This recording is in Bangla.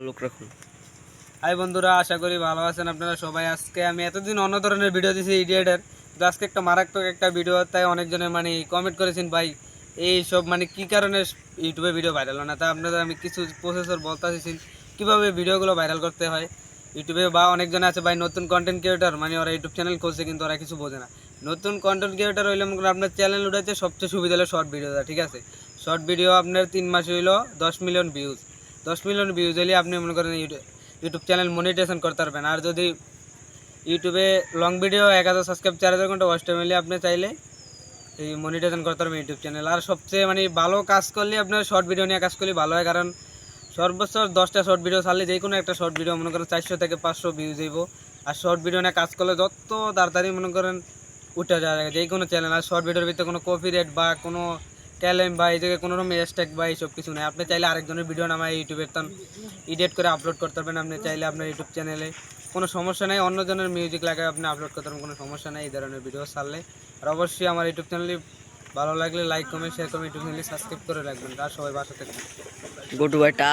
লোক রাখুন। হাই বন্ধুরা, আশা করি ভালো আছেন আপনারা সবাই। আজকে আমি এতদিন অন্য ধরনের ভিডিও দিয়েছি ইডিয়েটের, তো আজকে একটা মারাত্মক একটা ভিডিও, তাই অনেকজনে কমেন্ট করেছেন ভাই এই সব কী কারণে ইউটিউবে ভিডিও ভাইরাল হয় না। তা আপনাদের আমি কিছু প্রসেসর বলতেছি কীভাবে ভিডিওগুলো ভাইরাল করতে হয় ইউটিউবে। বা অনেকজন আছে ভাই নতুন কন্টেন্ট ক্রিয়েটার, ওরা ইউটিউব চ্যানেল খুলছে কিন্তু ওরা কিছু বোঝে না। নতুন কন্টেন্ট ক্রিয়েটার হইলে মনে করেন আপনার চ্যানেল উঠাইতে সবচেয়ে সুবিধা হলো শর্ট ভিডিওটা, ঠিক আছে। শর্ট ভিডিও আপনার 3 মাসে হইলো 10 মিলিয়ন ভিউজ। 10 মিলিয়ন ভিউজ হলে আপনি মনে করেন ইউটিউব চ্যানেল মনিটাইজেশন করতে পারবেন। আর যদি ইউটিউবে লং ভিডিও 1000 সাবস্ক্রাইব 4000 ঘন্টা ওয়াচ টাইম হলে আপনি চাইলে এই মনিটাইজেশন করতে পারবেন ইউটিউব চ্যানেল। আর সবচেয়ে ভালো কাজ করলে আপনার শর্ট ভিডিও নিয়ে কাজ করলে ভালো হয়, কারণ সর্বোচ্চ 10টা শর্ট ভিডিও ছাড়লে যে কোনো একটা শর্ট ভিডিও মনে করেন 400 থেকে 500 ভিউজ দিব। আর শর্ট ভিডিও নিয়ে কাজ করলে যত তাড়াতাড়ি মনে করেন উঠে যায় যে কোনো চ্যানেল। আর শর্ট ভিডিওর ভিতরে কোনো কপিরাইট বা কোনো ক্যালেম বা এই জায়গায় কোনো রকম হ্যাশট্যাগ বা এইসব কিছু নেই। আপনি চাইলে আরেকজনের ভিডিও নামায় ইউটিউবের তখন এডিট করে আপলোড করতে পারবেন। আপনি চাইলে আপনার ইউটিউব চ্যানেলে কোনো সমস্যা নেই, অন্যজনের মিউজিক লাগায় আপনি আপলোড করতে পারবেন, কোনো সমস্যা নেই এই ধরনের ভিডিও ছাড়লে। আর অবশ্যই আমার ইউটিউব চ্যানেলটি ভালো লাগলে লাইক কমেন্ট শেয়ার করবেন, ইউটিউব চ্যানেলটি সাবস্ক্রাইব করে রাখবেন। আর সবাই বাসা থাকবেন। গো টু বাই টা।